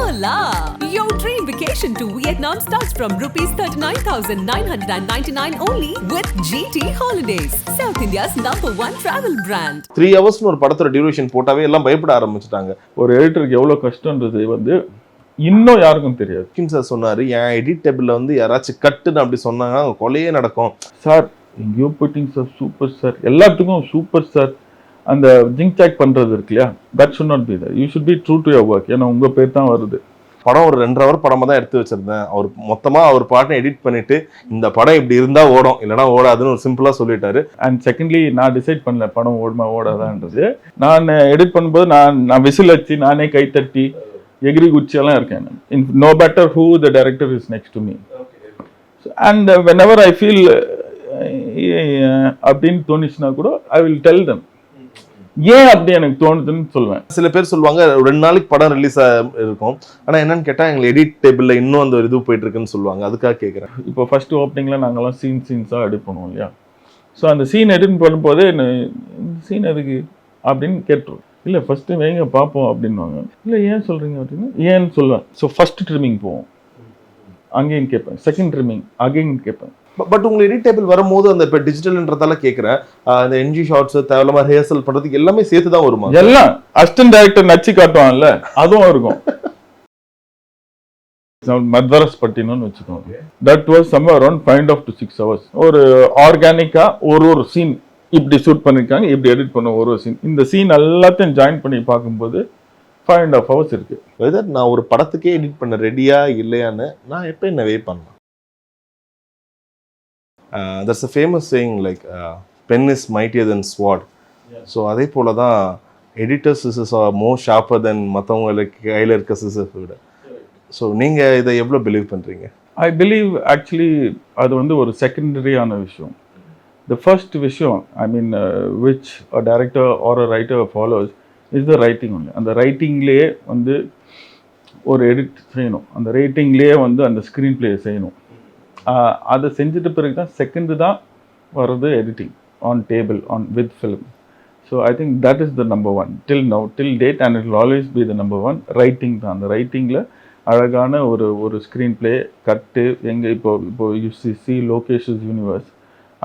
Hola! Your dream vacation to Vietnam starts from rupees 39,999 only with GT Holidays, South India's #1 travel brand. 3 hours ஒரு படத்தோட duration போட்டாவே எல்லாம் பயப்பட ஆரம்பிச்சிட்டாங்க. ஒரு எடிட்டருக்கு எவ்வளவு கஷ்டம்ன்றது இன்னும் யாருக்கும் தெரியாது. கிம் சார் சொன்னாரு, என் எடிட் டேபிள்ல யாராச்சும் கட்டுன்னு அப்படி சொன்னாங்கன்னா கொலையே நடக்கும். சார் எங்கேயோ போயிட்டீங்க சார், சூப்பர் சார், எல்லாத்துக்கும் சூப்பர் சார். அந்த ஜிங்க் சாக் பண்றது இருக்கு இல்லையா, that should not be there. You should be true to your work. ஏன்னா உங்க பேர் தான் வருது. படம் ஒரு 2 hour படமா தான் எடுத்து வச்சிருந்தேன். அவர் மொத்தமா அவர் பாட்டை எடிட் பண்ணிட்டு இந்த படம் இப்படி இருந்தா ஓடும் இல்லைன்னா ஓடாதுன்னு ஒரு சிம்பிளா சொல்லிட்டாரு. அண்ட் செகண்ட்லி நான் டிசைட் பண்ணல படம் ஓடுமா ஓடாதான்றது. நான் எடிட் பண்ணும்போது நான் விசில் வச்சு நானே கை தட்டி எகிரி குச்சியெல்லாம் இருக்கேன். No matter who the director is next to me. And whenever I feel அப்படின்னு தோணுச்சுன்னா கூட ஐ வில் டெல் தம் ஏன் அப்படி எனக்கு தோணுதுன்னு சொல்லுவேன். சில பேர் சொல்லுவாங்க 2 நாளைக்கு படம் ரிலீஸ் இருக்கும், ஆனா என்னன்னு கேட்டா எங்களுக்கு எடிட் டேபிள்ல இன்னும் அந்த இது போயிட்டு இருக்குன்னு சொல்லுவாங்க. அதுக்காக கேட்குறேன். இப்போ ஃபர்ஸ்ட் ஓப்பனிங்ல நாங்கெல்லாம் சீன்ஸாக எடிட் பண்ணுவோம் இல்லையா. ஸோ அந்த சீன் எடிட் பண்ணும்போது இந்த சீன் எதுக்கு அப்படின்னு கேட்டுருவோம். இல்லை ஃபர்ஸ்ட் வைங்க பார்ப்போம் அப்படின்வாங்க. இல்லை ஏன் சொல்றீங்க அப்படின்னா ஏன்னு சொல்லுவேன். ஸோ ஃபர்ஸ்ட் ட்ரிம்மிங் போவோம், அங்கேயும் கேட்பேன். செகண்ட் ட்ரிம்மிங் அகெயின் கேட்பேன். பட் உங்களுக்கு எடிட் டேபிள் வரும்போது அந்த இப்போ டிஜிட்டல்ன்றதால கேட்குறேன், அந்த என்ஜி ஷார்ட்ஸ் தேவையில்லாம ரிஹர்சல் பண்றதுக்கு எல்லாமே சேர்த்து தான் வருமா? எல்லாம் அசிஸ்டன்ட் டைரக்டர் நச்சு காட்டுவான்ல அதுவும் இருக்கும். மத்ராஸ் பட்டினம்னு வச்சுக்கோங்க. That was somewhere around 5.5 to 6 hours. ஒரு ஆர்கானிக்கா ஒரு சீன் இப்படி ஷூட் பண்ணிருக்காங்க, இப்படி எடிட் பண்ண ஒரு சீன். இந்த சீன் எல்லாத்தையும் ஜாயின் பண்ணி பார்க்கும்போது 5.5 hours இருக்கு. வெதர் நான் ஒரு படத்துக்கே எடிட் பண்ண ரெடியா இல்லையான்னு நான் எப்போ என்ன வெயிட் பண்ணேன். There's a famous saying like pen is mightier than sword. So அதே போல தான் எடிட்டர் சிசர்ஸ் ஆர் மோர் ஷார்ப்பர் தென் மற்றவங்களுக்கு கையில் இருக்க சிசர்ஸ் விட. ஸோ நீங்கள் இதை எவ்வளோ பிலீவ் பண்ணுறீங்க? ஐ பிலீவ் ஆக்சுவலி அது ஒரு செகண்டரியான விஷயம். த ஃபர்ஸ்ட் விஷயம் I mean which a director or a writer follows is the writing only. அந்த ரைட்டிங்லேயே ஒரு எடிட் செய்யணும், அந்த ரைட்டிங்லேயே அந்த ஸ்க்ரீன் பிளே செய்யணும். அதை செஞ்சுட்டு பிறகு தான் செகண்டு தான் வர்றது editing on table on with film. So I think that is the number 1 till date and it will always be the number 1. Writing தான். அந்த ரைட்டிங்கில் அழகான ஒரு ஸ்க்ரீன் பிளே கட்டு எங்கே இப்போ யூசிசி லோகேஷஸ் யூனிவர்ஸ்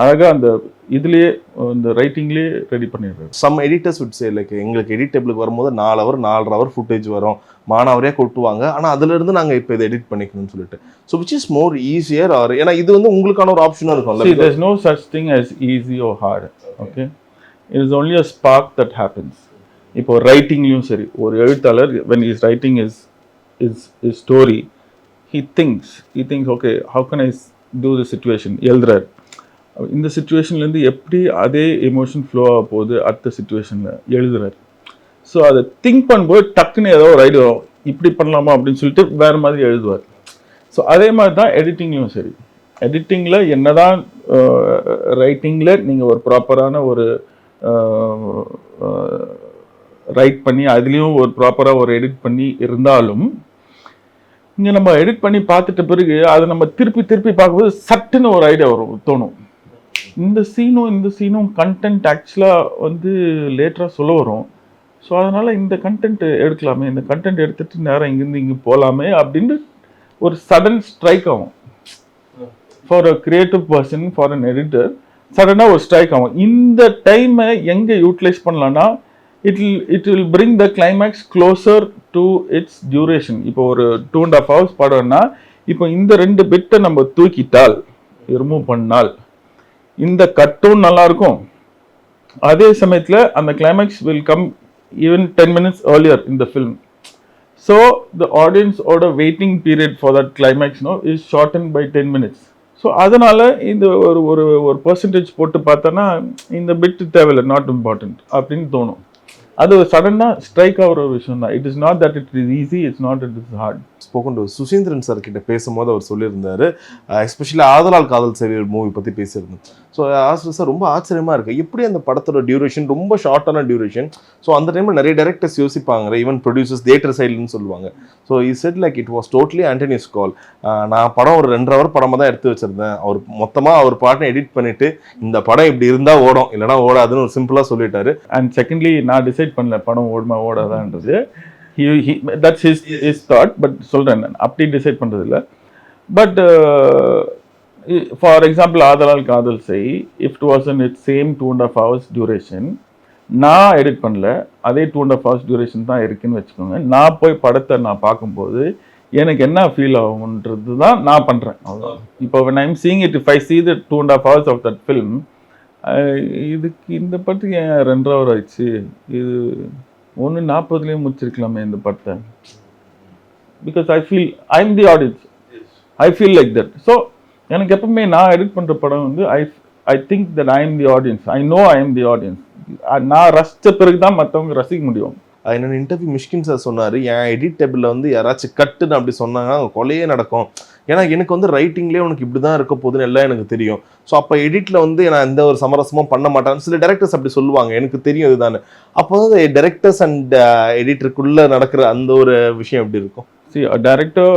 அழகாக அந்த இதுலேயே இந்த ரைட்டிங்லேயே ரெடி பண்ணிடுறாரு. சம் எடிட்டர்ஸ் விட் சே லைக் எங்களுக்கு எடிட் டேபிளுக்கு வரும்போது 4 hour 4.5 hour ஃபுட்டேஜ் வரும், மாணவரையாக கொட்டுவாங்க, ஆனால் அதுலேருந்து நாங்கள் இப்போ இதை எடிட் பண்ணிக்கணும்னு சொல்லிட்டு. So which is more easier or ஏன்னா இது உங்களுக்கான ஒரு ஆப்ஷனாக இருக்கும். There is no such thing as easy or hard. Okay, it is only a spark that happens. இப்போ ரைட்டிங்லையும் சரி, ஒரு எழுத்தாளர் when he is writing his story, he thinks okay, how can I do the situation, எழுதுறாரு. இந்த சுச்சுவேஷன்லேருந்து எப்படி அதே emotion flow ஆக போகுது அடுத்த சுச்சுவேஷனில் எழுதுறாரு. ஸோ அதை திங்க் பண்ணும்போது டக்குன்னு ஏதோ ஒரு ஐடியா இப்படி பண்ணலாமா அப்படின்னு சொல்லிட்டு வேறு மாதிரி எழுதுவார். ஸோ அதே மாதிரி தான் எடிட்டிங்லையும் சரி. எடிட்டிங்கில் என்னதான் ரைட்டிங்கில் நீங்கள் ஒரு ப்ராப்பரான ஒரு ரைட் பண்ணி அதுலேயும் ஒரு ப்ராப்பராக ஒரு எடிட் பண்ணி இருந்தாலும் இங்கே நம்ம எடிட் பண்ணி பார்த்துட்ட பிறகு அதை நம்ம திருப்பி பார்க்கும்போது சட்டுன்னு ஒரு ஐடியா வரும், தோணும். இந்த சீனும் கண்டென்ட் ஆக்சுவலாக லேட்டராக சொல்ல வரும். ஸோ அதனால் இந்த கண்டென்ட் எடுக்கலாமே, இந்த கண்டென்ட் எடுத்துகிட்டு நேரம் இங்கேருந்து இங்கே போகலாமே அப்படின்னு ஒரு சடன் ஸ்ட்ரைக் ஆகும். For a creative person, for an editor சடனாக ஒரு ஸ்ட்ரைக் ஆகும். இந்த டைமை எங்கே யூட்டிலைஸ் பண்ணலான்னா it will bring the climax closer to its duration. இப்போ ஒரு 2.5 hours படம்னா இப்போ இந்த 2 பிட்டை நம்ம தூக்கிட்டால் ரிமூவ் பண்ணால் இந்த கட்டும் நல்லாயிருக்கும். அதே சமயத்தில் அந்த climax will come even 10 minutes earlier in the film. So the audience order waiting period for that climax is shortened by 10 minutes. So அதனால் இந்த ஒரு பர்சன்டேஜ் போட்டு பார்த்தோன்னா இந்த பிட் தேவையில்லை, நாட் இம்பார்ட்டன்ட் அப்படின்னு தோணும். அது சடனாக ஸ்ட்ரைக் ஆகிற ஒரு விஷயம் தான். It is not that it is easy, it's not it is hard. Spoken to Suseenthiran sir கிட்ட பேசும்போது அவர் சொல்லியிருந்தாரு, எஸ்பெஷலி ஆதலால் காதல் சேவை மூவி பற்றி பேசியிருந்தோம். ஸோ சார் ரொம்ப ஆச்சரியமாக இருக்குது, எப்படி அந்த படத்தோட டியூரேஷன் ரொம்ப ஷார்ட்டான டியூரேஷன். ஸோ அந்த டைமில் நிறைய டைரக்டர்ஸ் யோசிப்பாங்க, ஈவன் ப்ரொடியூசர்ஸ் தியேட்டர் சைடுன்னு சொல்லுவாங்க. So I said like it was totally Antony's call. நான் படம் ஒரு 2.5 hour படமாக தான் எடுத்து வச்சிருந்தேன், அவர் மொத்தமாக அவர் பாட்டை எடிட் பண்ணிட்டு இந்த படம் இப்படி இருந்தால் ஓடும் இல்லைனா ஓடாதுன்னு ஒரு சிம்பிளாக சொல்லிட்டாரு. அண்ட் செகண்ட்லி நான் டிசைட் பண்ணல படம் ஓடுமா ஓடாதான்றது. that's his thought, but சொல்றேன் நான் அப்படி டிசைட் பண்றது இல்ல. பட் ஃபார் எக்ஸாம்பிள் ஆதலால் காதல் செய், if it was in it same 2.5 hours duration, நான் எடிட் பண்ணல, அதே 2.5 hours டியூரேஷன் தான் இருக்குன்னு வச்சுக்கோங்க. நான் போய் படத்தை நான் பார்க்கும்போது எனக்கு என்ன ஃபீல் ஆகுன்றது தான் நான் பண்றேன். இப்போ when I'm seeing it, if I see the 2.5 hours of that film, இதுக்கு இந்த படத்துக்கு ஏன் 2 hour ஆயிடுச்சு, இது 1:40 முடிச்சிருக்கலாமே இந்த படத்தை, because I feel I am the audience, I feel like that. So எனக்கு எப்பவுமே நான் எடிட் பண்ற படம் வந்து I think that I am the audience, I know I am the audience. நான் ரசித்த பிறகு தான் மற்றவங்க ரசிக்க முடியும். என்னோட இன்டர்வியூ மிஷ்கின் சார் சொன்னார், என் எடிட் டேபிளில் வந்து யாராச்சும் கட்டுன்னு அப்படி சொன்னாங்கன்னா அங்கே கொலையே நடக்கும். ஏன்னா எனக்கு வந்து ரைட்டிங்லேயே உனக்கு இப்படி தான் இருக்க போகுதுன்னு எல்லாம் எனக்கு தெரியும். ஸோ அப்போ எடிட்டில் வந்து நான் எந்த ஒரு சமரசமும் பண்ண மாட்டேன். சில டேரக்டர்ஸ் அப்படி சொல்லுவாங்க, எனக்கு தெரியும் இதுதானே. அப்போ வந்து டேரக்டர்ஸ் அண்ட் எடிட்டருக்குள்ளே நடக்கிற அந்த ஒரு விஷயம் எப்படி இருக்கும்? See, a director,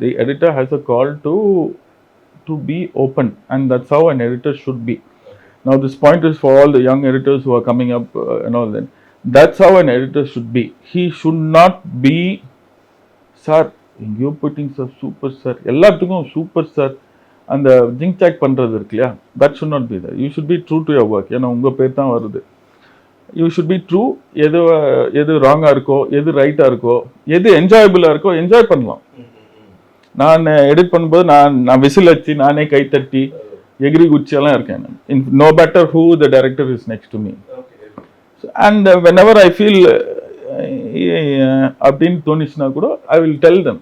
the editor has a call to be open, and that's how an editor should be. Now this point is for all the young editors who are coming up and all that. That's how an editor should be. He should not be, sir, you're putting sir, super sir, எல்லாத்துக்கும் super sir அந்த ஜிங்க் சாக் பண்றது இருக்கு இல்லையா, that should not be there. You should be true to your work. ஏன்னா உங்க பேர் தான் வருது. You should be true. எது ராங்கா இருக்கோ, எது ரைட்டா இருக்கோ, எது என்ஜாயபிளா இருக்கோ என்ஜாய் பண்ணலாம். நான் எடிட் பண்ணும்போது நான் விசில் வச்சு நானே கை தட்டி எகிரி குச்சியெல்லாம் இருக்கேன். No matter who the director is next to me. And whenever I feel அப்படின்னு தோணுச்சுன்னா கூட ஐ வில் டெல் தம்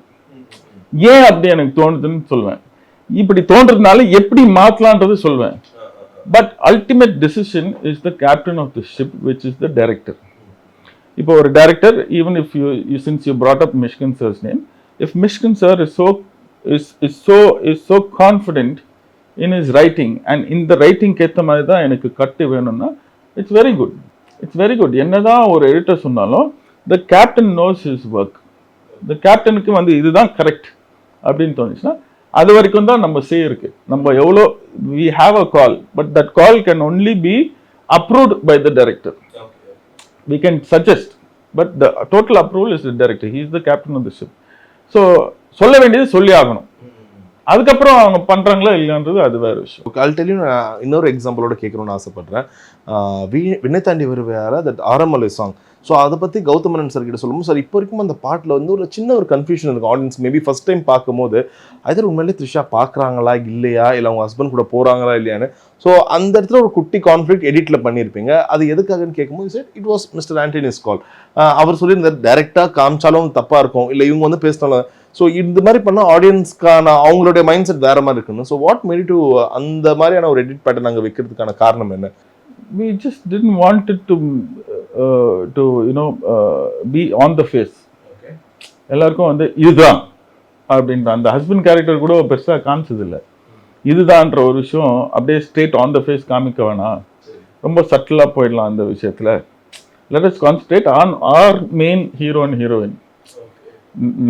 ஏன் அப்படி எனக்கு தோணுதுன்னு சொல்லுவேன். இப்படி தோன்றதுனால எப்படி மாற்றலான்றது சொல்வேன். But ultimate decision is the captain of the ship, which is the director. இப்போ ஒரு director, even if you since you brought up Mishkin sir's name, if Mishkin sir is so confident in his writing and in the writing கேத்த மாதிரி தான் எனக்கு கட்டு வேணும்னா it's very good. It's very good. என்னதான் ஒரு editor சொன்னாலும் the captain knows his work. The captainக்கு வந்து இதுதான் correct அப்படின்னு தோணுச்சுன்னா அது வரைக்கும் தான் நம்ம இருக்கு. நம்ம எவ்வளோ we have a call, but that call can only be approved by the director. We can suggest, but the total approval is the director. He is the captain of the ship. So சொல்ல வேண்டியது சொல்லி ஆகணும். அதுக்கப்புறம் அவங்க பண்றாங்களா இல்லைன்றது அது வேற விஷயம். I'll tell you, இன்னொரு எக்ஸாம்பிளோட கேட்கணும்னு ஆசைப்படுறேன். விண்ணை தாண்டி வருவாரா தட் ஆரம்பலை சாங். ஸோ அதை பற்றி கௌதமரன் சார் கிட்ட சொல்லும்போது, சார் இப்போ வரைக்கும் அந்த பாட்டில் வந்து ஒரு சின்ன ஒரு கன்ஃபியூஷன் இருக்கும் ஆடியன்ஸ். மேபி ஃபர்ஸ்ட் டைம் பார்க்கும்போது அதர் உண்மையிலே த்ரிஷா பார்க்குறாங்களா இல்லையா, இல்லை அவங்க ஹஸ்பண்ட் கூட போகிறாங்களா இல்லையான்னு. ஸோ அந்த இடத்துல ஒரு குட்டி கான்ஃப்ளிக்ட் எடிட்டில் பண்ணியிருப்பீங்க. அது எதுக்காகன்னு கேட்கும்போது sir it was mister Antony's call. அவர் சொல்லியிருந்தார் டைரெக்டாக காமிச்சாலும் தப்பாக இருக்கும், இல்லை இவங்க வந்து பேசினாலும். ஸோ இந்த மாதிரி பண்ணால் ஆடியன்ஸ்க்கான அவங்களுடைய மைண்ட் செட் வேறு மாதிரி இருக்குன்னு. ஸோ வாட் மேட் டு அந்த மாதிரியான ஒரு எடிட் பேட்டர்ன் நாங்கள் வைக்கிறதுக்கான காரணம் என்ன? We just didn't want it to be on the face. எல்லாருக்கும் வந்து இதுதான் அப்படின்ற அந்த ஹஸ்பண்ட் கேரக்டர் கூட பெருசாக காமிச்சது இல்லை. இதுதான்ற ஒரு விஷயம் அப்படியே ஸ்ட்ரெயிட் ஆன் த ஃபேஸ் காமிக்க வேணாம், ரொம்ப சட்டிலாக போயிடலாம் அந்த விஷயத்தில். Let us concentrate on our main hero and heroine.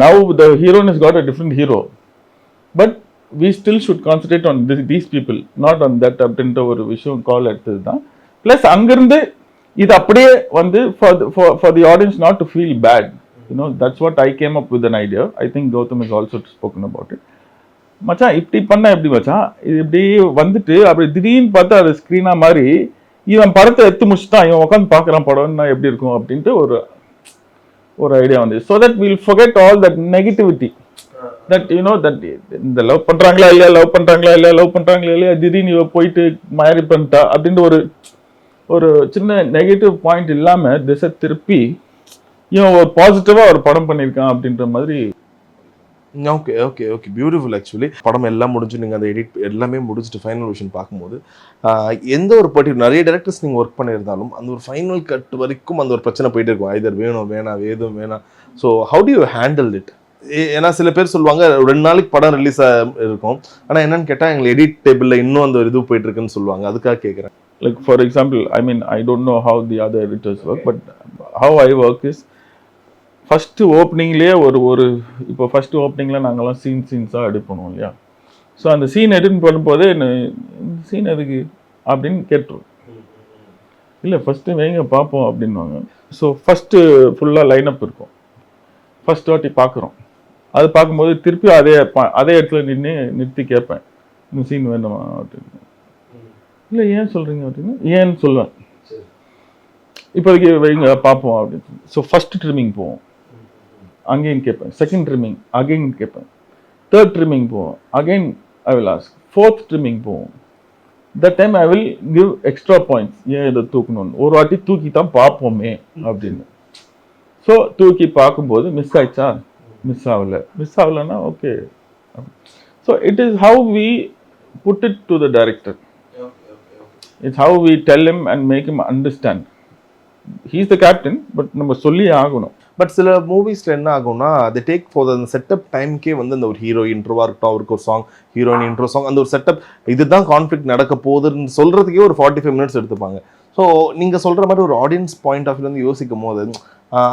Now the heroine has got a different hero, but we still should concentrate on these people, not on that அப்படின்ற ஒரு விஷயம் கால் எடுத்தது தான். ப்ளஸ் அங்கிருந்து இது அப்படியே வந்து for the audience not to feel bad, that's what I came up with an idea. I think Gautam has also spoken about it. மச்சான் இப்படி பண்ண எப்படி மச்சான், இது இப்படி வந்துட்டு அப்படி திடீர்னு பார்த்தா அது ஸ்க்ரீனா மாதிரி இவன் படத்தை எடுத்து முடிச்சுட்டான், இவன் உட்காந்து பார்க்குறான் படம்னா எப்படி இருக்கும் அப்படின்ட்டு ஒரு ஐடியா வந்து. So that will forget all that negativity, that that இந்த லவ் பண்றாங்களா இல்லையா திடீர்னு இவ போயிட்டு மேரி பண்ணிட்டா அப்படின்ட்டு ஒரு சின்ன நெகட்டிவ் பாயிண்ட் இல்லாம திசை திருப்பி இவன் ஒரு பாசிட்டிவா ஒரு படம் பண்ணியிருக்கான் அப்படின்ற மாதிரி. Okay okay okay beautiful. Actually படம் எல்லாம் முடிஞ்சு நீங்கள் அந்த எடிட் எல்லாமே முடிச்சுட்டு ஃபைனல் விஷன் பார்க்கும்போது எந்த ஒரு பர்டிகுலர் நிறைய டேரக்டர்ஸ் நீங்கள் ஒர்க் பண்ணியிருந்தாலும் அந்த ஒரு ஃபைனல் கட் வரைக்கும் அந்த ஒரு பிரச்சனை போயிட்டு இருக்கும், ஐதர் வேணும் ஏதும் வேணாம். So how to you handle it? ஏன்னா சில பேர் சொல்லுவாங்க 2 நாளைக்கு படம் ரிலீஸ் இருக்கும், ஆனால் என்னன்னு கேட்டால் எங்களுக்கு எடிட் டேபிளில் இன்னும் அந்த இது போயிட்டு இருக்குன்னு சொல்லுவாங்க. அதுக்காக கேட்குறேன். Like for example, I mean, I don't know how the other editors work, but how I work is first openingலயே ஒரு இப்போ ஃபர்ஸ்ட் ஓப்பனிங்ல நாங்கெல்லாம் சீன்ஸாக எடிட் பண்ணுவோம் இல்லையா. ஸோ அந்த சீன் எடிட் பண்ணும்போது இந்த சீன் எதுக்கு அப்படின்னு கேட்டுருவோம். இல்லை ஃபஸ்ட்டு வைங்க பார்ப்போம் அப்படின்வாங்க. ஸோ ஃபஸ்ட்டு ஃபுல்லாக லைனப் இருக்கும். ஃபஸ்ட் வாட்டி பார்க்குறோம். அது பார்க்கும்போது திருப்பி அதே இடத்துல நிறுத்தி கேட்பேன், இந்த சீன் வேணுமா அப்படின்னு. இல்லை ஏன் சொல்கிறீங்க அப்படின்னு, ஏன்னு சொல்லுவேன். இப்போதைக்கு வைங்க பார்ப்போம் அப்படின்னு. ஸோ ஃபஸ்ட்டு ட்ரிம்மிங் போவோம், அகெயின் கேட்பேன். செகண்ட் ட்ரிம்மிங் அகெயின் கேட்பேன். தேர்ட் ட்ரிம்மிங் போவோம், again I will ask. Fourth trimming போவோம். That time I will give extra points. ஏன் இதை தூக்கணும்னு, ஒரு வாட்டி தூக்கி தான் பார்ப்போமே அப்படின்னு. ஸோ தூக்கி பார்க்கும்போது மிஸ் ஆயிடுச்சா, மிஸ் ஆகலைன்னா okay. So it is how we put it to the director. It's how we tell him and make him understand. He is the captain, but நம்ம சொல்லி ஆகணும். பட் சில மூவிஸ்ல என்ன ஆகும்னா, அது டேக் ஃபார் அந்த செட்டப் டைம்க்கே வந்து அந்த ஒரு ஹீரோ இன்ட்ரோவா இருக்கட்டும், அவருக்கு ஒரு சாங், ஹீரோயின் இன்ட்ரோ சாங், அந்த ஒரு செட்டப் இதுதான் கான்ஃப்ளிக்ட் நடக்க போகுதுன்னு சொல்றதுக்கே ஒரு 45 மினிட்ஸ் எடுத்துப்பாங்க. ஸோ நீங்க சொல்ற மாதிரி ஒரு ஆடியன்ஸ் பாயிண்ட் ஆஃப் வியூ வந்து யோசிக்கும் போது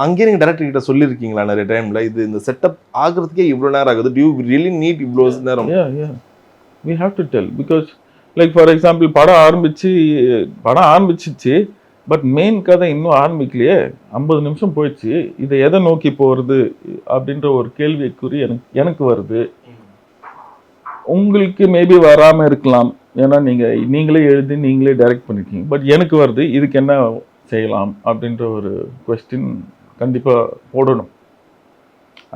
அங்கேயே நீங்கள் டேரக்டர் கிட்ட சொல்லியிருக்கீங்களா நிறைய டைம்ல, இது இந்த செட்டப் ஆகிறதுக்கே இவ்வளோ நேரம் ஆகுது, டியூ ரியலி நீட் இவ்வளோ நேரம்? we have to tell, because like for example படம் ஆரம்பிச்சிச்சு, பட் மெயின் கதை இன்னும் ஆரம்பிக்கலையே, 50 நிமிஷம் போயிடுச்சு, இதை எதை நோக்கி போகிறது அப்படின்ற ஒரு கேள்விக்குறி எனக்கு வருது. உங்களுக்கு மேபி வராமல் இருக்கலாம், ஏன்னா நீங்களே எழுதி நீங்களே டைரக்ட் பண்ணிருக்கீங்க. பட் எனக்கு வருது, இதுக்கு என்ன செய்யலாம் அப்படின்ற ஒரு கொஸ்டின் கண்டிப்பாக போடணும்.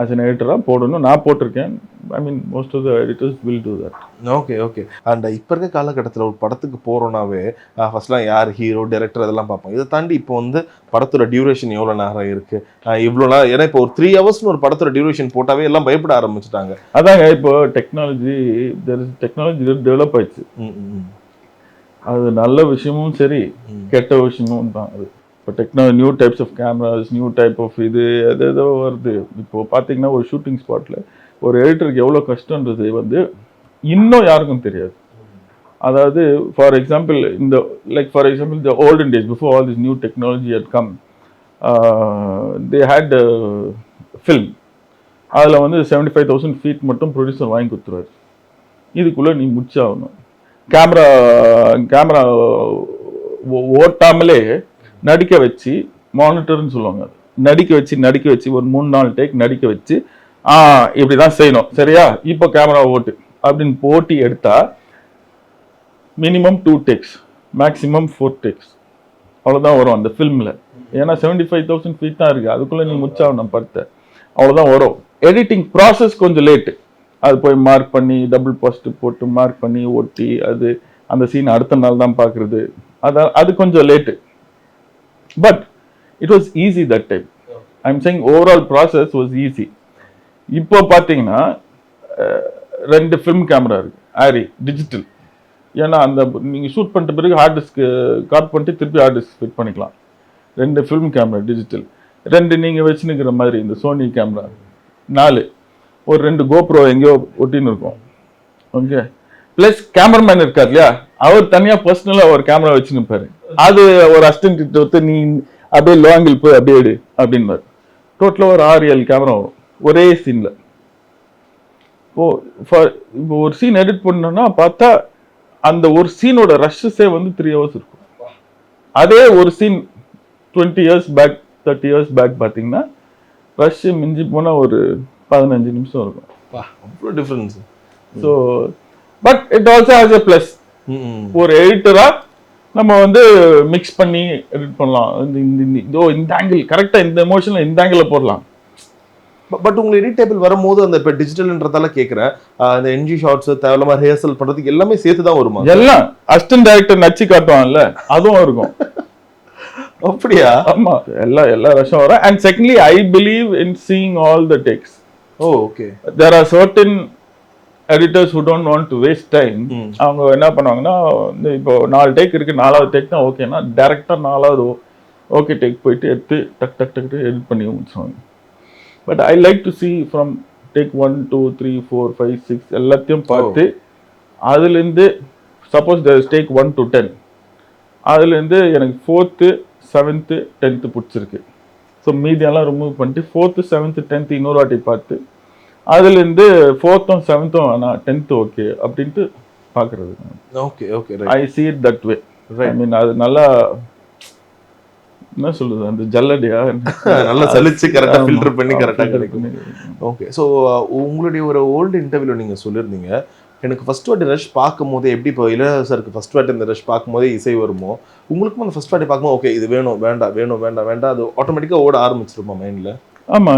ஆஸ் அன் எடிட்டராக போடணும். நான் போட்டிருக்கேன். I mean most of the editors will do that. Okay. And இப்போ இருக்க காலகட்டத்தில் ஒரு படத்துக்கு போகிறோன்னாவே ஃபர்ஸ்ட்லாம் யார் ஹீரோ, டைரக்டர் அதெல்லாம் பார்ப்போம். இதை தாண்டி இப்போ வந்து படத்தோட டியூரேஷன் எவ்வளோ நேரம் இருக்குது, இவ்வளோ நேரம். ஏன்னா இப்போ ஒரு 3 ஹவர்ஸ்னு ஒரு படத்தோட டியூரேஷன் போட்டாவே எல்லாம் பயப்பட ஆரம்பிச்சுட்டாங்க. அதாங்க இப்போ டெக்னாலஜி டெவலப் ஆயிடுச்சு. அது நல்ல விஷயமும் சரி, கெட்ட விஷயமும் தான் அது. இப்போ new types of cameras, new type of இது ஏதோ வருது. இப்போது பார்த்தீங்கன்னா ஒரு ஷூட்டிங் ஸ்பாட்டில் ஒரு எடிட்டருக்கு எவ்வளோ கஷ்டன்றது வந்து இன்னும் யாருக்கும் தெரியாது. அதாவது for example the olden days before all this new technology had come, they had film. அதில் வந்து 75,000 feet மட்டும் ப்ரொடியூசர் வாங்கி கொடுத்துருவாரு. இதுக்குள்ளே நீ முடிச்சாகணும். கேமரா ஓட்டாமலே நடிக்க வச்சு, மானிட்டர்னு சொல்லுவாங்க, நடிக்க வச்சு ஒரு 3-4 டேக் நடிக்க வச்சு, இப்படி தான் செய்யணும், சரியா, இப்போ கேமரா ஓட்டு அப்படின்னு போட்டி எடுத்தா மினிமம் 2 டேக்ஸ், மேக்ஸிமம் 4 டேக்ஸ், அவ்வளோதான் வரும் அந்த ஃபில்மில். ஏன்னா 75,000 feet தான் இருக்குது, அதுக்குள்ளே நீ முடிச்சாகணும் படத்தை, அவ்வளோதான் வரும். எடிட்டிங் ப்ராசஸ் கொஞ்சம் லேட்டு. அது போய் மார்க் பண்ணி டபுள் போஸ்ட் போட்டு மார்க் பண்ணி ஒட்டி அந்த சீன் அடுத்த நாள் தான் பார்க்குறது, அது கொஞ்சம் late. But it was easy that time. I am saying overall process was easy. இப்போ பார்த்தீங்கன்னா 2 ஃபிலிம் கேமரா இருக்குது, ஆரி டிஜிட்டல். ஏன்னா நீங்கள் ஷூட் பண்ணிட்ட பிறகு ஹார்ட் டிஸ்க் காட் பண்ணிட்டு திருப்பி ஹார்ட் டிஸ்க் ஃபிட் பண்ணிக்கலாம். 2 ஃபிலிம் கேமரா டிஜிட்டல், 2 நீங்கள் வச்சுன்னுக்கிற மாதிரி இந்த சோனி கேமரா, 4 ஒரு 2 கோப்ரோ எங்கேயோ ஒட்டின்னு இருக்கும். ஓகே, பிளஸ் கேமராமேன் இருக்கார் இல்லையா, அவர் தனியாக பர்சனலாக ஒரு கேமரா வச்சுன்னு இருப்பாரு. அது ஒரு அசிஸ்டன்ட் கிட்ட வந்து நீ அப்படியே லோ ஆங்கிள் போய் அப்படியே எடு அப்படின்பாரு. டோட்டலாக ஒரு 6-7 கேமரா வரும் ஒரே சீனில். இப்போ ஒரு சீன் எடிட் பண்ணோன்னா பார்த்தா அந்த ஒரு சீனோட ரஷ்ஷஸே வந்து 3 hours இருக்கும். அதே ஒரு scene 20 years back 30 years back பார்த்தீங்கன்னா ரஷ் மிஞ்சி போனால் ஒரு 15 நிமிஷம் இருக்கும். அவ்வளோ difference. So but it also has a plus. ஒரு எடிட்டரா நம்ம வந்து மிக்ஸ் பண்ணி எடிட் பண்ணலாம். இந்த ஆங்கிள் கரெக்டாக, இந்த எமோஷனில் இந்த ஆங்கிளில் போடலாம். பட் உங்களுக்கு எடிட் டேபிள் வரும்போது அந்த இப்போ டிஜிட்டல்ன்றதால கேட்குறேன், அந்த என்ஜி ஷார்ட்ஸ் தேவையில்லாம ரிஹர்சல் பண்ணுறதுக்கு எல்லாமே சேர்த்து தான் வருமா? எல்லாம் அசிஸ்டன்ட் டைரக்டர் நச்சு காட்டுவான்ல, அதுவும் இருக்கும். அப்படியா? ஆமா, எல்லா ரஷம் வரும். And secondly I believe in seeing all the takes. Okay. There are certain editors who don't want to waste time. அவங்க என்ன பண்ணுவாங்கன்னா, இப்போ 4 டேக் இருக்கு, 4வது டேக் தான் ஓகேனா டேரக்டாக 4வது ஓகே டேக் போயிட்டு எடுத்து டக் டக் டக் எடிட் பண்ணி முடிச்சுவாங்க. But I like to see from take 1 2 3 4 5 6 எல்லாத்தையும் பார்த்து, அதுலேருந்து சப்போஸ் டேக் 1 to 10, அதுலேருந்து எனக்கு 4th 7th 10th பிடிச்சிருக்கு. ஸோ மீதியெல்லாம் ரிமூவ் பண்ணிட்டு 4th 7th 10th இன்னொரு வாட்டி பார்த்து, அதுலேருந்து 4th 7th ஆனால் 10th ஓகே அப்படின்ட்டு பார்க்குறது. Okay. I see it that way. ஐ மீன் அது நல்லா என்ன சொல்றது அந்த ஜல்லடியா நல்லா சலிச்சு கரெக்டாக ஆமா. ஃபில்டர் பண்ணி கரெக்டாக filter கிடைக்கும். பண்ணி. ஓகே. ஸோ உங்களுடைய ஒரு ஓல்டு இன்டர்வியூவில் நீங்கள் சொல்லியிருந்தீங்க, எனக்கு ஃபர்ஸ்ட் வாட்டி ரஷ் பார்க்கும்போது எப்படி இப்போ இளையராஜருக்கு ஃபர்ஸ்ட் வாட்டி இந்த ரஷ் பார்க்கும்போதே இசை வருமோ, உங்களுக்கும் அந்த ஃபர்ஸ்ட் வாட்டி பார்க்கும்போது ஓகே இது வேணும் வேண்டாம் வேணும் வேண்டாம் வேண்டாம் அது ஆட்டோமேட்டிக்காக ஓட ஆரம்பிச்சிருமா மைண்டில்? ஆமா,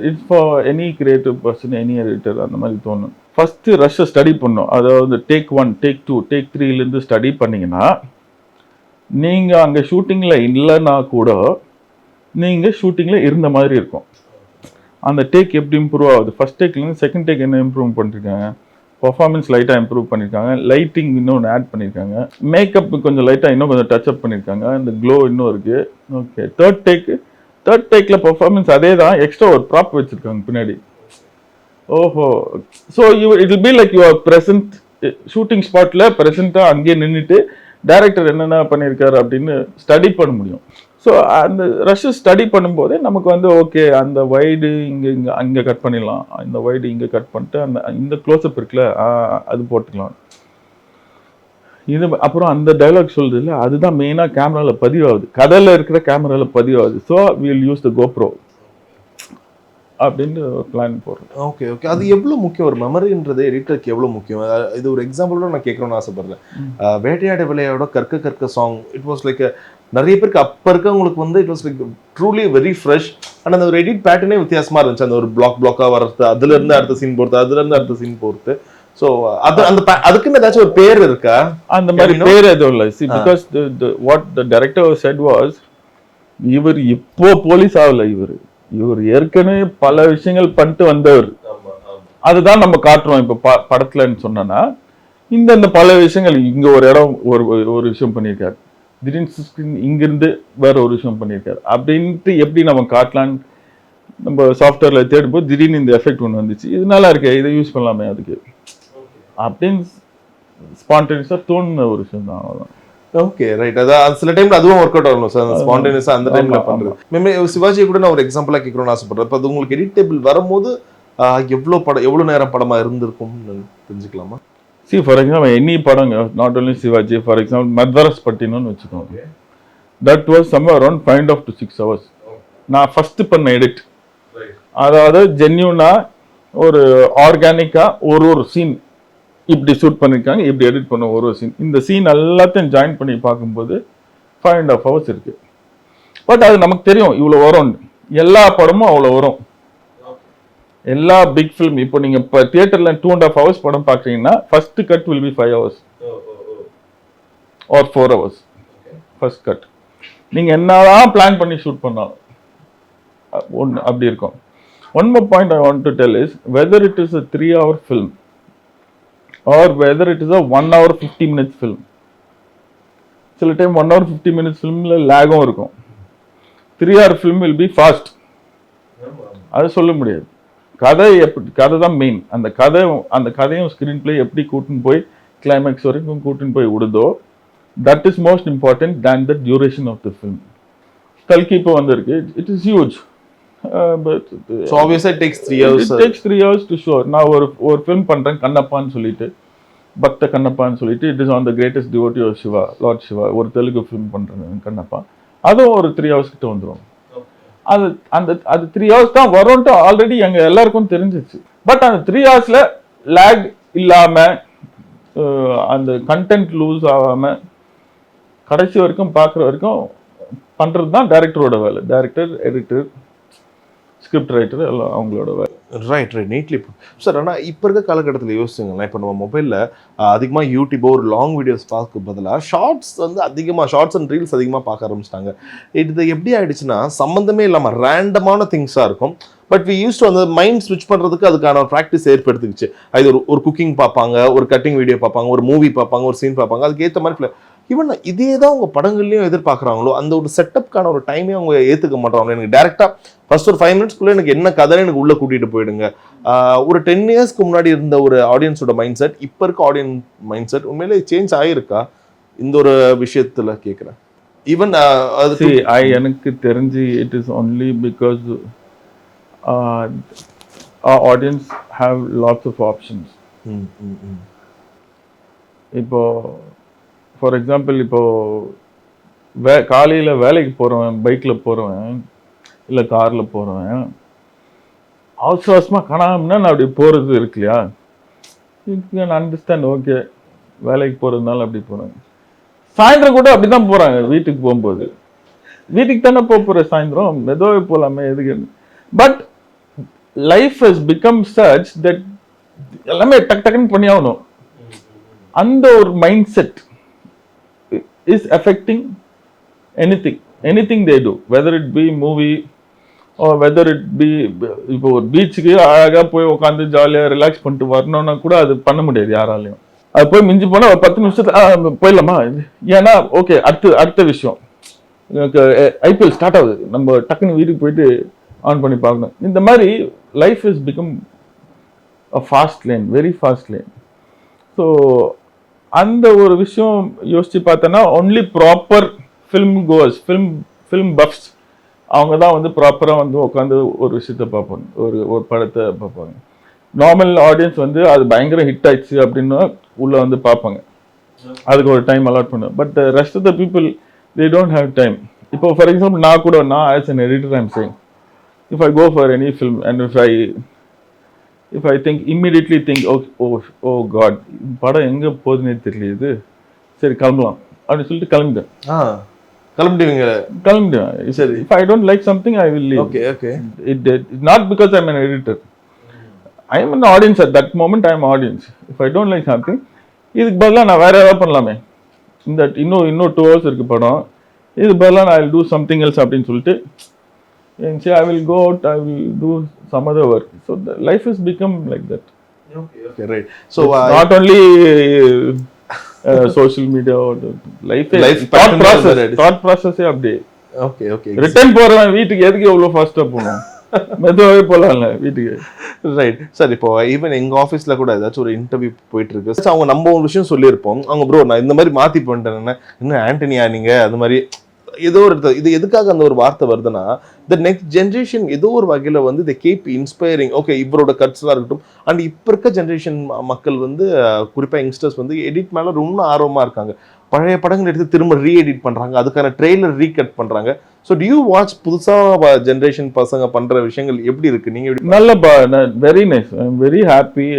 it's for any creative person, any editor அந்த மாதிரி தோணும். ஃபர்ஸ்ட் ரஷ்ஷை ஸ்டடி பண்ணும். அதாவது டேக் 1, டேக் 2, டேக் 3லேருந்து ஸ்டடி பண்ணீங்கன்னா நீங்க அங்க ஷூட்டிங்ல இல்லைன்னா கூட நீங்க ஷூட்டிங்ல இருந்த மாதிரி இருக்கும். அந்த டேக் எப்படி இம்ப்ரூவ் ஆகுது, ஃபர்ஸ்ட் டேக்லேருந்து செகண்ட் டேக் என்ன இம்ப்ரூவ் பண்ணிருக்காங்க, பர்ஃபார்மன்ஸ் லைட்டாக இம்ப்ரூவ் பண்ணியிருக்காங்க, லைட்டிங் இன்னொன்று ஆட் பண்ணியிருக்காங்க, மேக்கப் கொஞ்சம் லைட்டாக இன்னும் கொஞ்சம் டச் அப் பண்ணியிருக்காங்க, இந்த க்ளோ இன்னும் இருக்கு. ஓகே, தேர்ட் டேக்ல பர்ஃபார்மன்ஸ் அதே தான், எக்ஸ்ட்ரா ஒரு ப்ராப் வச்சிருக்காங்க பின்னாடி. ஓஹோ, so it will be like you are present shooting ஸ்பாட்ல ப்ரெசென்ட்டாக அங்கேயே நின்றுட்டு டைரக்டர் என்னென்ன பண்ணியிருக்காரு அப்படின்னு ஸ்டடி பண்ண முடியும். ஸோ அந்த ரஷ் ஸ்டடி பண்ணும்போதே நமக்கு வந்து ஓகே அந்த வைடு இங்கே கட் பண்ணிடலாம், இந்த வைடு இங்கே கட் பண்ணிட்டு இந்த க்ளோஸ்அப் இருக்குல்ல அது போட்டுக்கலாம். இது அப்புறம் அந்த டைலாக் சொல்றது இல்லை, அதுதான் மெயினாக கேமராவில் பதிவாகுது, கதையில் இருக்கிற கேமராவில் பதிவாகுது. So will use the GoPro அப்படின்னு பிளான் போடுறோம். Okay okay. அது எவ்வளோ முக்கியம், ஒரு மெமரின்றது எடிட்டருக்கு எவ்வளோ முக்கியம்? இது ஒரு எக்ஸாம்பிளோட நான் கேட்கணும்னு ஆசைப்படுறேன். வேட்டையாட விளையாடோட கற்க சாங் இட் வாஸ் லைக் நிறைய பேருக்கு அப்போ இருக்கவங்களுக்கு வந்து it was like truly very fresh. ஆனால் அந்த ஒரு எடிட் பேட்டர்னே வித்தியாசமாக இருந்துச்சு. அந்த ஒரு பிளாக்காக வர்றது, அதுலேருந்து அடுத்த சீன் போகிறது, அதுலேருந்து அடுத்த சீன் போகிறது. ஸோ அதுக்குன்னு ஏதாச்சும் ஒரு பேர் இருக்கா? அந்த மாதிரி பேர் எதுவும் இல்லை. Because what the director set was, இவர் இப்போ போலீஸ் ஆகல, இவர் ஏற்கனவே பல விஷயங்கள் பண்ணிட்டு வந்தவர். அதுதான் நம்ம காட்டுறோம் இப்போ படத்துலன்னு சொன்னா, இந்த பல விஷயங்கள் இங்க ஒரு இடம் ஒரு விஷயம் பண்ணியிருக்காரு, திடீர்னு இங்கிருந்து வேற ஒரு விஷயம் பண்ணியிருக்காரு அப்படின்ட்டு எப்படி நம்ம காட்டலான்னு நம்ம சாஃப்ட்வேர்ல தேடும்போது திடீர்னு இந்த எஃபெக்ட் ஒன்று வந்துச்சு, இது நல்லா இருக்கு, இதை யூஸ் பண்ணலாமே அதுக்கு அப்படின்னு ஸ்பான்டேனியஸா தோணுன ஒரு விஷயம் தான். அவ்வளோதான். Okay right. அதான் சில டைம்ல அதுவும் ஒர்க் அவுட் ஆகணும் சார், ஸ்பான்டேனியஸா அந்த டைம்ல பண்றது. மேபி சிவாஜி கூட நான் ஒரு எக்ஸாம்பிளா கேட்கணும்னு ஆசைப்படுறேன். இப்போ அது உங்களுக்கு எடிட்டபிள் வரும்போது எவ்வளவு நேரம் படமா இருந்திருக்கும்னு தெரிஞ்சுக்கலாமா? ஃபார் எக்ஸாம்பிள் எனி படங்க, not only Sivaji, for example Madras பட்டினம்னு வச்சுக்கோங்க, that was somewhere around 5.5 to 6 hours. நான் ஃபர்ஸ்ட் பண்ண எடிட், அதாவது ஜென்யூனா ஒரு ஆர்கானிக்கா ஒரு சீன் இப்படி ஷூட் பண்ணியிருக்காங்க, இப்படி எடிட் பண்ண ஒரு சீன், இந்த சீன் எல்லாத்தையும் ஜாயின் பண்ணி பார்க்கும்போது 5.5 hours இருக்கு. பட் அது நமக்கு தெரியும் இவ்வளோ வரும், எல்லா படமும் அவ்வளோ வரும், எல்லா பிக் ஃபிலிம். இப்போ நீங்க இப்போ தியேட்டர்ல 2.5 hours படம் பார்க்குறீங்கன்னா first cut will be 5 hours or 4 hours first cut. நீங்க என்னதான் பிளான் பண்ணி ஷூட் பண்ணாலும் ஒன்று அப்படி இருக்கும். One more point I want to tell is whether it is a 3-hour film or whether it is a 1 hour 50 minutes film. சில time 1 hour 50 minutes ஃபிலிம்ல லேகும் இருக்கும். 3-hour film will be fast. அது சொல்ல முடியாது. கதை தான் மெயின். அந்த கதையும் screen play எப்படி கூட்டின்னு போய் கிளைமேக்ஸ் வரைக்கும் கூட்டின்னு போய் விடுதோ, that is most important then the duration of the film. கல்கி இப்போ வந்திருக்கு, it is huge. So obviously it takes 3 hours. It takes 3 hours to show. நான் ஒரு ஃபிலிம் பண்றேன் கண்ணப்பான்னு சொல்லிட்டு, பக்த கண்ணப்பான்னு சொல்லிட்டு, it is on the greatest devotee of Shiva, lord Shiva, ஒரு தெலுங்கு ஃபிலிம் பண்றேன் கண்ணப்பா, அதுவும் ஒரு 3 hours கிட்ட வந்துடும். அது 3 hours தான் வரும்ட்டு ஆல்ரெடி எங்க எல்லாருக்கும் தெரிஞ்சிச்சு. பட் அந்த 3 hoursல லேக் இல்லாம அந்த கண்டென்ட் லூஸ் ஆகாம கடைசி வரைக்கும் பார்க்குற வரைக்கும் பண்றது தான் டைரக்டரோட வேலை. டைரக்டர், எடிட்டர், ஸ்கிரிப்ட் ரைட்டர் எல்லாம் அவங்களோட வேலை. Right neatly sir. ஆனால் இப்போ இருக்க காலகட்டத்தில் யோசிச்சுங்களேன், இப்போ நம்ம மொபைலில் அதிகமாக யூடியூபோ ஒரு லாங் வீடியோஸ் பார்க்க பதிலாக ஷார்ட்ஸ் அண்ட் ரீல்ஸ் அதிகமாக பார்க்க ஆரம்பிச்சிட்டாங்க. இது எப்படி ஆயிடுச்சுன்னா சம்மந்தமே இல்லாமல் ரேண்டமான திங்ஸாக இருக்கும். பட் வி யூஸ் டு அந்த மைண்ட் ஸ்விட்ச் பண்ணுறதுக்கு அதுக்கான ஒரு ப்ராக்டிஸ் ஏற்படுத்திக்கிச்சு. அது ஒரு குக்கிங் பார்ப்பாங்க, ஒரு கட்டிங் வீடியோ பார்ப்பாங்க, ஒரு மூவி பார்ப்பாங்க, ஒரு சீன் பார்ப்பாங்க, அதுக்கு ஏற்ற மாதிரி ஈவன் இதே தான் உங்கள் படங்கள்லையும் எதிர்பார்க்குறாங்களோ, அந்த ஒரு செட்டப்கான ஒரு டைமே அவங்க ஏற்றுக்க மாட்டாங்க. எனக்கு டேரெக்டாக ஃபர்ஸ்ட் ஒரு 5 minutesக்குள்ளே எனக்கு என்ன கதைன்னு எனக்கு உள்ளே கூட்டிகிட்டு போயிடுங்க. ஒரு 10 yearsக்கு முன்னாடி இருந்த ஒரு ஆடியன்ஸோட மைண்ட் செட் இப்போ இருக்க ஆடியன்ஸ் மைண்ட் செட் உண்மையிலே சேஞ்ச் ஆகிருக்கா இந்த ஒரு விஷயத்தில் கேட்குறேன். ஈவன் அது எனக்கு தெரிஞ்சு it is only because audience have lots of options. இப்போ ஃபார் எக்ஸாம்பிள் இப்போ காலையில் வேலைக்கு போகிறவன், பைக்கில் போகிறவன் இல்லை காரில் போகிறவன் அவசரமாக காணாமன்னா நான் அப்படி போகிறது இருக்கு இல்லையா, யூ கேன் அண்டர்ஸ்டாண்ட். ஓகே, வேலைக்கு போகிறதுனால அப்படி போகிறாங்க. சாயந்தரம் கூட அப்படி தான் போகிறாங்க. வீட்டுக்கு போகும்போது வீட்டுக்கு தானே போகிற, சாயந்தரம் மெதுவாகவே போகலாமே எதுக்கு. But life has become such that எல்லாமே டக் டக்குன்னு பண்ணி ஆகணும். அந்த ஒரு mind set is affecting anything they do, whether it be movie or whether it be. இப்போ ஒரு பீச்சுக்கு அழகாக போய் உட்காந்து ஜாலியாக ரிலாக்ஸ் பண்ணிட்டு வரணும்னா கூட அது பண்ண முடியாது யாராலையும். அது போய் மிஞ்சி போனால் ஒரு 10 நிமிஷத்துல போயிடலாமா, ஏன்னா ஓகே அடுத்த விஷயம் ஐபிஎல் ஸ்டார்ட் ஆகுது, நம்ம டக்குன்னு வீட்டுக்கு போயிட்டு ஆன் பண்ணி பார்க்கணும். இந்த மாதிரி life is become a fast lane, very fast lane. So அந்த ஒரு விஷயம் யோசிச்சு பார்த்தோன்னா only proper film goers, film buffs அவங்க தான் வந்து ப்ராப்பராக வந்து உட்காந்து ஒரு விஷயத்த பார்ப்பாங்க, ஒரு படத்தை பார்ப்பாங்க. நார்மல் ஆடியன்ஸ் வந்து அது பயங்கர ஹிட் ஆயிடுச்சு அப்படின்னா உள்ளே வந்து பார்ப்பாங்க, அதுக்கு ஒரு டைம் அலாட் பண்ணுவேன். But rest of the people they don't have time. இப்போ ஃபார் எக்ஸாம்பிள் நான் as an editor I'm saying, if I go for any film and if I think immediately think oh God படம் எங்கே போகுதுன்னே தெரியல, சரி கிளம்பலாம் அப்படின்னு சொல்லிட்டு கிளம்பிடுவேன். சரி, if I don't like something I will leave. Okay. It not because I'm an editor, I am an audience at that moment. I am audience. If I don't like something, இதுக்கு பதிலாக நான் வேற ஏதாவது பண்ணலாமே, இந்த இன்னும் 2 hours இருக்கு படம், இதுக்கு பதிலாக நான் will do something else அப்படின்னு சொல்லிட்டு I will go out, I will do some other work. So the life has become like that. Okay, right. So not only social media or life thought process அப்படியே. Okay. Return போறவன் வீட்டுக்கு எதுக்கு எவ்வளவு ஃபாஸ்டா போகணும், மெதுவாகவே போகலாம்ல வீட்டுக்கு. Right sir. இப்போ even எங்க ஆஃபீஸ்ல கூட ஏதாச்சும் ஒரு இன்டர்வியூ போயிட்டு இருக்கு, அவங்க நம்ம ஒரு விஷயம் சொல்லியிருப்போம், அவங்க ப்ரோ நான் இந்த மாதிரி மாத்தி பண்ணிட்டேன், என்ன ஆண்டனியா நீங்க அது மாதிரி ஏதோ ஒரு இது எதுக்காக அந்த ஒரு வார்த்தை வருதுன்னா, த நெக்ஸ்ட் ஜென்ரேஷன் ஏதோ ஒரு வகையில வந்து தி கீப் இன்ஸ்பைரிங். ஓகே, இவரோட கட்ஸ்லாம் இருக்கட்டும், அண்ட் இப்போ இருக்க ஜென்ரேஷன் மக்கள் வந்து குறிப்பாக யங்ஸ்டர்ஸ் வந்து எடிட் மேலே ரொம்ப ஆர்வமாக இருக்காங்க. பழைய படங்கள் எடுத்து திரும்ப ரீஎடிட் பண்ணுறாங்க, அதுக்கான ட்ரெய்லர் ரீகட் பண்ணுறாங்க. ஸோ டு யூ வாட்ச் புதுசாக ஜென்ரேஷன் பசங்க பண்ணுற விஷயங்கள் எப்படி இருக்கு? நீங்கள் நல்ல very nice, I am very happy.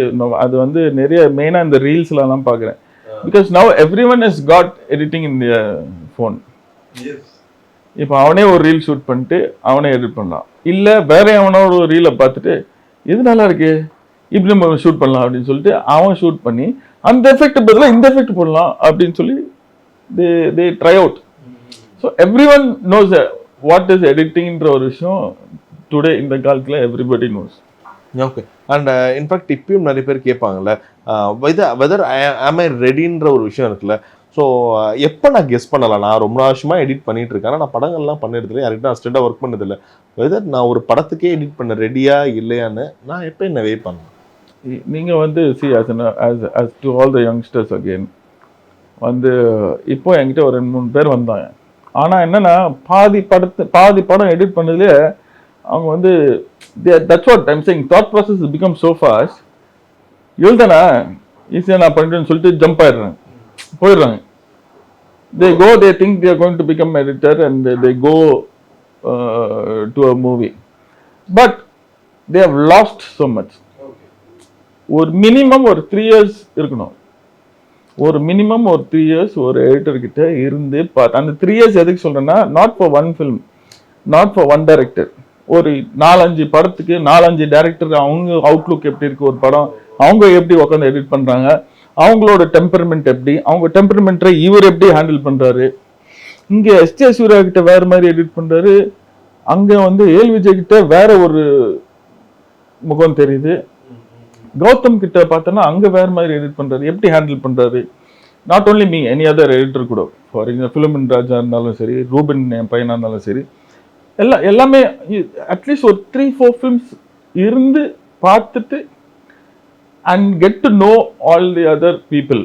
அது வந்து நிறைய மெயினாக இந்த ரீல்ஸ்லாம் பார்க்குறேன். Because now every one is got editing in their phone. இப்போ அவனே ஒரு ரீல் ஷூட் பண்ணிட்டு அவனே எடிட் பண்ணலாம், இல்லை வேற அவனோ ஒரு ரீலை பார்த்துட்டு இது நல்லா இருக்கு இப்படி நம்ம ஷூட் பண்ணலாம் அப்படின்னு சொல்லிட்டு அவன் ஷூட் பண்ணி அந்த எஃபெக்ட் பதிலாக இந்த எஃபெக்ட் போடலாம் அப்படின்னு சொல்லி they try out. So everyone knows what is editingன்ற ஒரு விஷயம் டுடே இந்த காலத்தில் everybody knows. Okay. And in fact இப்பயும் நிறைய பேர் கேட்பாங்கல்ல, வெதர் am I ரெடின்ற ஒரு விஷயம் இருக்குல்ல. ஸோ எப்போ நான் கெஸ் பண்ணலாம், நான் ரொம்ப வருஷமாக எடிட் பண்ணிட்டு இருக்கேன், நான் படங்கள்லாம் பண்ணிடுதில்லை, யார்கிட்ட அசிஸ்டண்டாக ஒர்க் பண்ணதில்லை, வெதர் நான் ஒரு படத்துக்கே எடிட் பண்ண ரெடியா இல்லையான்னு நான் எப்போ என்ன வெயிட் பண்ணேன். நீங்கள் வந்து as to all the youngsters again வந்து இப்போ என்கிட்ட ஒரு 2-3 பேர் வந்தாங்க. ஆனால் என்னன்னா பாதி படம் எடிட் பண்ணதுலேயே அவங்க வந்து that's what I'm saying, thought process has become so fast. எழுதானா ஈஸியாக நான் பண்ணிட்டேன்னு சொல்லிட்டு ஜம்ப் போயிடுறாங்க. they think they are going to become editor and they go to a movie, but they have lost so much. ஒரு minimum ஒரு 3 years இருக்கணும், ஒரு minimum ஒரு 3 years ஒரு எடிட்டர் கிட்ட இருந்து அந்த 3 years எதுக்கு சொல்றேன்னா, not for one film, not for one director, ஒரு 4-5 படத்துக்கு 4-5 டைரக்டர் அவங்க அவுட்லுக் எப்படி இருக்கு, ஒரு படம் அவங்க எப்படி உட்காந்து எடிட் பண்றாங்க, அவங்களோட டெம்பர்மெண்ட் எப்படி, அவங்க டெம்பர்மெண்ட்டை இவர் எப்படி ஹேண்டில் பண்றாரு. இங்க எஸ்.ஜே. சூர்யா கிட்ட வேற மாதிரி எடிட் பண்றாரு, அங்க வந்து ஏல் விஜய் கிட்ட வேற ஒரு முகம் தெரியுது, கௌதம் கிட்ட பார்த்தோன்னா அங்க வேற மாதிரி எடிட் பண்றாரு, எப்படி ஹேண்டில் பண்றாரு. Not only me, any other editor கூட, ஃபார் எக்ஸாம்பிள் ஃபிலிமின் ராஜா இருந்தாலும் சரி, ரூபின் என் பையனா இருந்தாலும் சரி, எல்லாமே அட்லீஸ்ட் ஒரு 3-4 ஃபிலிம்ஸ் இருந்து பார்த்துட்டு and get to know all the other people.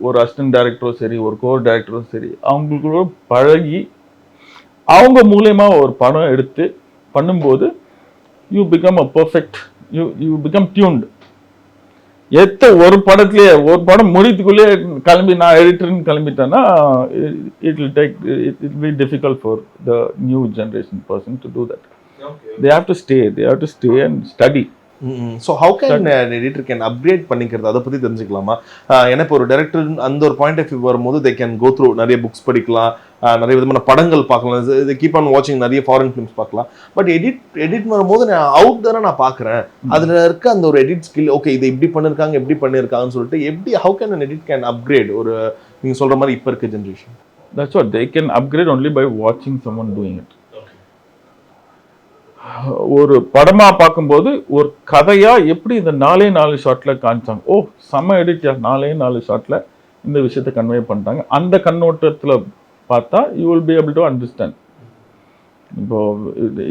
ஒரு அசிஸ்டன்ட் டைரக்டரும் சரி, ஒரு கோர் டைரக்டரும் சரி, அவங்களுக்குள்ள பழகி அவங்க மூலயமா ஒரு படம் எடுத்து பண்ணும்போது you become a perfect, you become tuned. ஒரு படம் முடித்துக்குள்ளே கிளம்பி நான் எடிட்டர்னு கிளம்பிட்டேன்னா it will be difficult for the new generation person to do that. They have to stay and study. So how can editor can upgrade பண்ணிக்கிறது அதை பற்றி தெரிஞ்சுக்கலாமா? ஏன்னா இப்போ ஒரு டைரக்டர் அந்த ஒரு பாயிண்ட் ஆஃப் வியூ வரும்போது தே கேன் கோ த்ரூ நிறைய புக்ஸ் படிக்கலாம், நிறைய விதமான படங்கள் பார்க்கலாம், இது கீப் ஆன் வாட்சிங் நிறைய ஃபாரின் ஃபிலிம்ஸ் பார்க்கலாம். பட் எடிட் வரும்போது நான் அவுட் தானே நான் பார்க்குறேன், அதில் இருக்க அந்த ஒரு எடிட் ஸ்கில் ஓகே இதை இப்படி பண்ணியிருக்காங்கன்னு சொல்லிட்டு எப்படி how can an edit can upgrade ஒரு நீங்கள் சொல்கிற மாதிரி இப்போ இருக்க generation? That's what they can upgrade only by watching someone doing it. ஒரு படமா பார்க்கும்போது ஒரு கதையா எப்படி இந்த 4 ஷாட்ல காமிச்சாங்க, ஓ செம்ம எடிட்யா 4 ஷாட்ல இந்த விஷயத்தை கன்வே பண்ணிட்டாங்க, அந்த கண்ணோட்டத்துல பார்த்தா you will be able to understand. இப்போ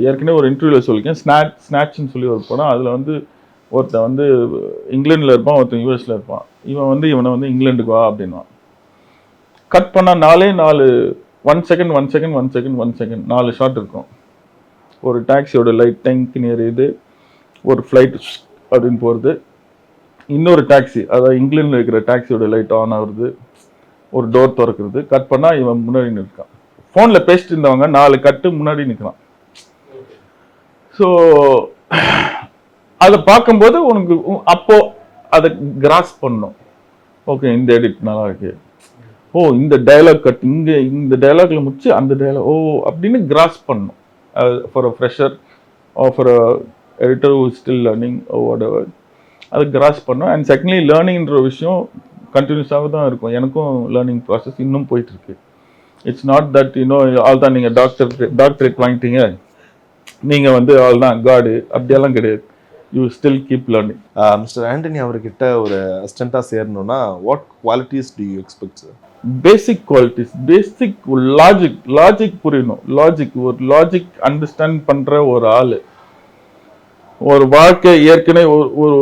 ஏற்கனவே ஒரு இன்டர்வியூல சொல்லியிருக்கேன், ஸ்நாட்ச்னு சொல்லி ஒரு படம், அதுல வந்து ஒருத்தன் வந்து இங்கிலாந்துல இருப்பான், ஒருத்தன் யூஎஸ்ல இருப்பான். இவனை வந்து இங்கிலாந்துக்கு வா அப்படின்வான். கட் பண்ணா 4 1 செகண்ட் 4 ஷாட் இருக்கும். ஒரு டாக்ஸியோட லைட் டேங்க்னு எரியுது, ஒரு ஃப்ளைட் அப்படின்னு போகிறது, இன்னொரு டாக்ஸி அதாவது இங்கிலாண்டில் இருக்கிற டாக்ஸியோட லைட் ஆன் ஆகுறது, ஒரு டோர் திறக்கிறது. கட் பண்ணால் இவன் முன்னாடி நிற்கான், ஃபோனில் பேசிட்டு இருந்தவங்க 4 கட்டு முன்னாடி நிற்கிறான். ஸோ அதை பார்க்கும்போது உனக்கு அப்போ அதை கிராஸ் பண்ணணும், ஓகே இந்த எடிட் நல்லா இருக்கு, ஓ இந்த டைலாக் கட் இங்கே இந்த டைலாக்ல முடிச்சு அந்த டைலாக் ஓ அப்படின்னு கிராஸ் பண்ணணும். For a fresher or for a editor who is still learning or whatever, அது கிராஸ் பண்ணோம். அண்ட் செகண்ட்லி லேர்னிங்ன்ற விஷயம் கண்டினியூஸாக தான் இருக்கும். எனக்கும் லேர்னிங் ப்ராசஸ் இன்னும் போயிட்டு இருக்கு. இட்ஸ் நாட் தட் ஆல் தான் நீங்கள் டாக்டரேட் வாங்கிட்டீங்க, நீங்கள் வந்து ஆல் தான் காடு, அப்படியெல்லாம் கிடையாது. You still keep learning. Mister Antony அவர்கிட்ட ஒரு அசிஸ்டண்ட்டாக சேரணும்னா what qualities do you expect sir? Basic qualities, basic logic புரியணும். ஒரு லாஜிக் அண்டர்ஸ்டாண்ட் பண்ற ஒரு ஆளு, ஒரு வாழ்க்கை ஏற்கனவே ஒரு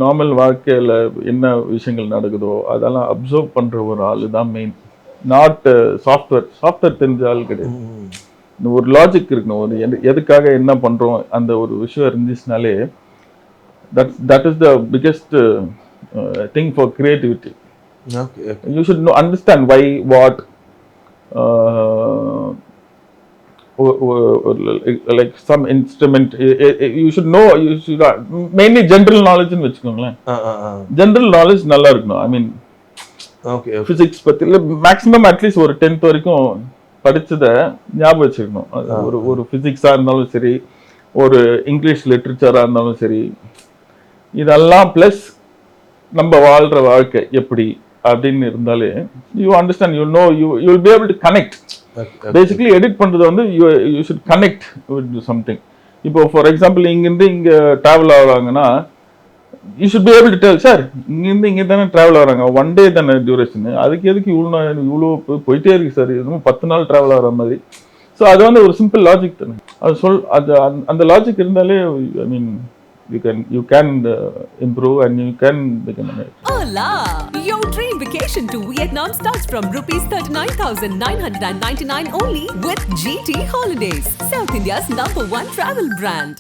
நார்மல் வாழ்க்கையில என்ன விஷயங்கள் நடக்குதோ அதெல்லாம் அப்சர்வ் பண்ற ஒரு ஆளு தான் மெயின். நாட் சாஃப்ட்வேர் தெரிஞ்ச ஆள் கிடையாது. ஒரு லாஜிக் இருக்கணும், ஒரு எதுக்காக என்ன பண்றோம் அந்த ஒரு விஷயம் இருந்துச்சுனாலே that is the biggest thing for creativity. Okay. You should understand why, what, like some instrument. You should know. You should mainly general knowledge in vechukongla. General knowledge nalla iruknom. I mean, okay. Physics பத்தி maximum at least ஒரு 10th வரைக்கும் படிச்சதை ஞாபகம் வச்சுக்கணும். ஒரு பிசிக்ஸா இருந்தாலும் சரி, ஒரு English லிட்ரேச்சரா இருந்தாலும் சரி, இதெல்லாம் பிளஸ் நம்ம வாழ்ற வாழ்க்கை எப்படி அப்படின்னு இருந்தாலே you understand, you know, you will be able to connect. Basically edit பண்றது வந்து you should connect with something. இப்போ ஃபார் எக்ஸாம்பிள் இங்கிருந்து இங்க டிராவல் ஆகுறாங்கன்னா you should be able to tell, sir இங்கிருந்து இங்கே தானே டிராவல் ஆகுறாங்க, 1 day தானே டியூரேஷன், அதுக்கு எதுக்கு இவ்வளோ போயிட்டே இருக்கு சார், இது 10 நாள் டிராவல் ஆகிற மாதிரி. ஸோ அது வந்து ஒரு சிம்பிள் லாஜிக் தானே, அது அந்த லாஜிக் இருந்தாலே ஐ மீன் you can improve and you can become an editor. Hola! Your dream vacation to Vietnam starts from ₹39,999 only with GT Holidays, South India's #1 travel brand.